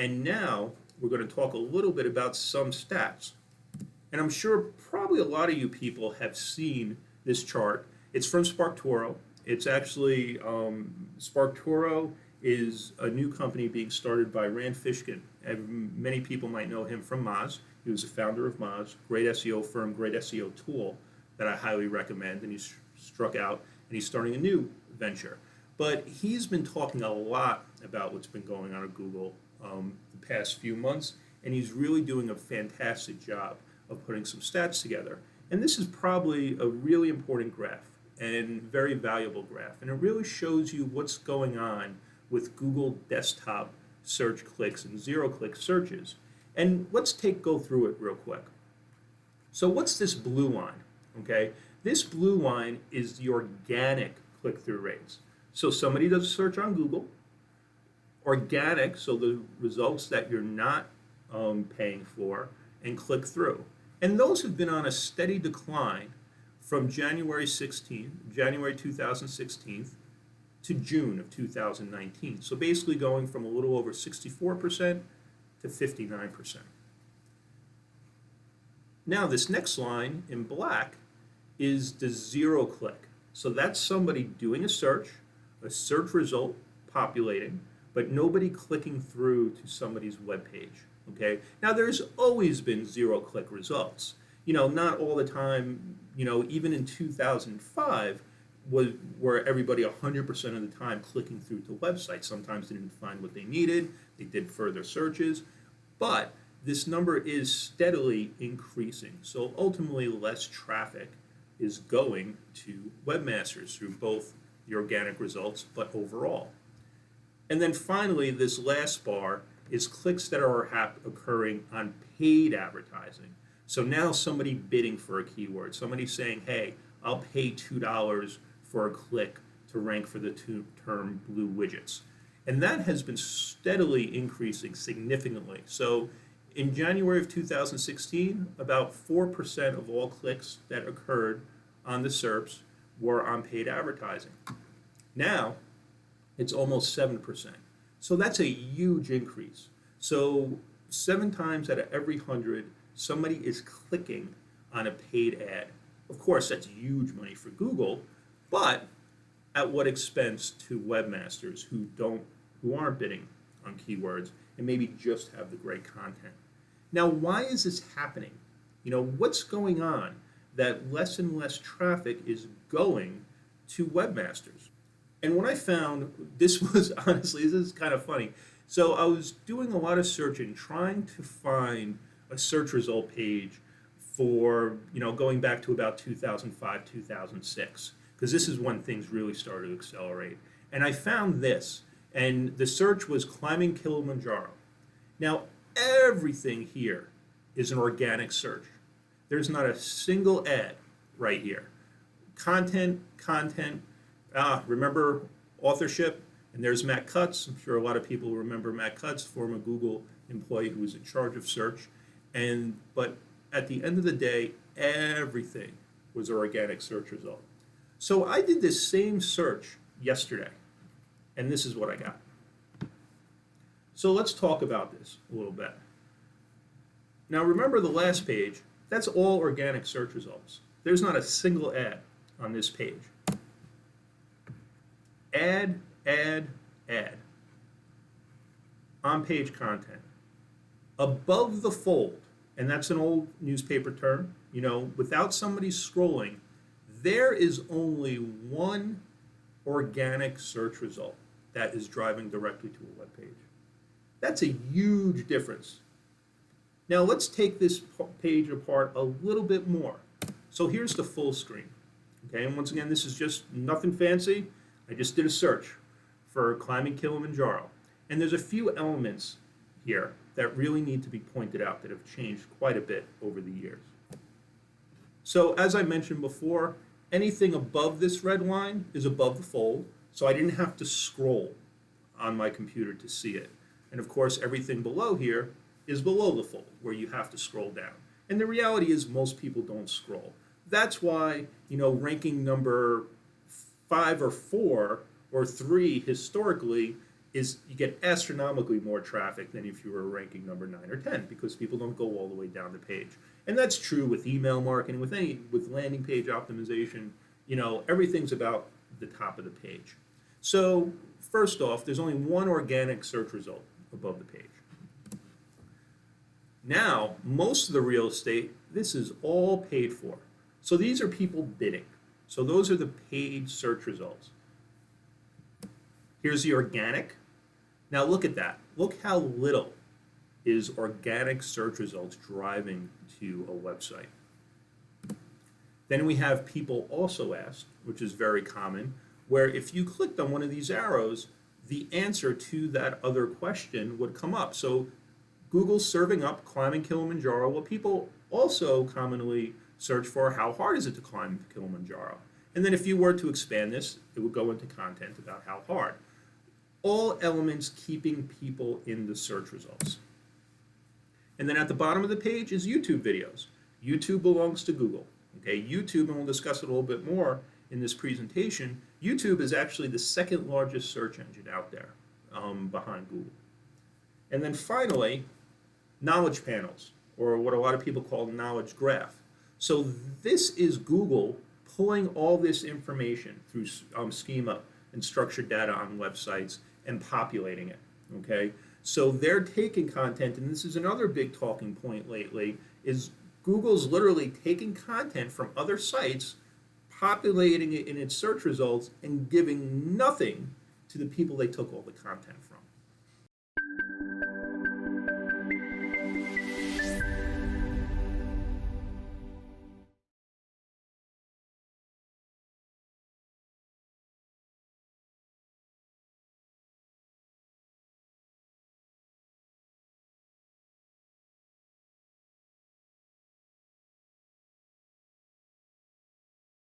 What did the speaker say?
And now we're going to talk a little bit about some stats. And I'm sure probably a lot of you people have seen this chart. It's from SparkToro. It's actually, SparkToro is a new company being started by Rand Fishkin. And many people might know him from Moz. He was the founder of Moz, great SEO firm, great SEO tool that I highly recommend. And he's struck out and he's starting a new venture. But he's been talking a lot about what's been going on at Google the past few months, and he's really doing a fantastic job of putting some stats together. And this is probably a really important graph and very valuable graph, and it really shows you what's going on with Google desktop search clicks and zero-click searches. And let's go through it real quick. So what's this blue line? Okay, this blue line is the organic click-through rates. So somebody does a search on Google, organic, so the results that you're not paying for, and click through. And those have been on a steady decline from January 2016 to June of 2019. So basically going from a little over 64% to 59%. Now this next line in black is the zero click. So that's somebody doing a search result populating, but nobody clicking through to somebody's web page. Okay. Now there's always been zero-click results. Not all the time. Even in 2005, where everybody 100% of the time clicking through to websites. Sometimes they didn't find what they needed. They did further searches, but this number is steadily increasing. So ultimately, less traffic is going to webmasters through both the organic results, but overall. And then finally, this last bar is clicks that are occurring on paid advertising. So now somebody bidding for a keyword, somebody saying, hey, I'll pay $2 for a click to rank for the term blue widgets. And that has been steadily increasing significantly. So in January of 2016, about 4% of all clicks that occurred on the SERPs were on paid advertising. Now, it's almost 7%. So that's a huge increase. So 7 times out of every 100, somebody is clicking on a paid ad. Of course, that's huge money for Google, but at what expense to webmasters who aren't bidding on keywords and maybe just have the great content. Now, why is this happening? What's going on that less and less traffic is going to webmasters? And what I found, this is kind of funny. So I was doing a lot of searching, trying to find a search result page for, going back to about 2005, 2006, because this is when things really started to accelerate. And I found this, and the search was climbing Kilimanjaro. Now, everything here is an organic search. There's not a single ad right here. Content. Remember authorship? And there's Matt Cutts. I'm sure a lot of people remember Matt Cutts, former Google employee who was in charge of search. But at the end of the day, everything was an organic search result. So I did this same search yesterday, and this is what I got. So let's talk about this a little bit. Now remember the last page, that's all organic search results. There's not a single ad on this page. Ad. On-page content. Above the fold, and that's an old newspaper term, without somebody scrolling, there is only one organic search result that is driving directly to a web page. That's a huge difference. Now let's take this page apart a little bit more. So here's the full screen. Okay, and once again, this is just nothing fancy. I just did a search for climbing Kilimanjaro. And there's a few elements here that really need to be pointed out that have changed quite a bit over the years. So as I mentioned before, anything above this red line is above the fold, so I didn't have to scroll on my computer to see it. And of course, everything below here is below the fold, where you have to scroll down. And the reality is most people don't scroll. That's why, ranking number 5 or 4 or 3 historically is you get astronomically more traffic than if you were ranking number 9 or 10 because people don't go all the way down the page. And that's true with email marketing, with landing page optimization. Everything's about the top of the page. So first off, there's only one organic search result above the page. Now, most of the real estate, this is all paid for. So these are people bidding. So those are the paid search results. Here's the organic. Now look at that. Look how little is organic search results driving to a website. Then we have people also asked, which is very common, where if you clicked on one of these arrows, the answer to that other question would come up. So Google's serving up climbing Kilimanjaro. Well, people also commonly search for how hard is it to climb Kilimanjaro. And then if you were to expand this, it would go into content about how hard. All elements keeping people in the search results. And then at the bottom of the page is YouTube videos. YouTube belongs to Google. Okay, YouTube, and we'll discuss it a little bit more in this presentation, YouTube is actually the second largest search engine out there behind Google. And then finally, knowledge panels, or what a lot of people call knowledge graph. So this is Google pulling all this information through schema and structured data on websites and populating it, okay? So they're taking content, and this is another big talking point lately, is Google's literally taking content from other sites, populating it in its search results, and giving nothing to the people they took all the content from.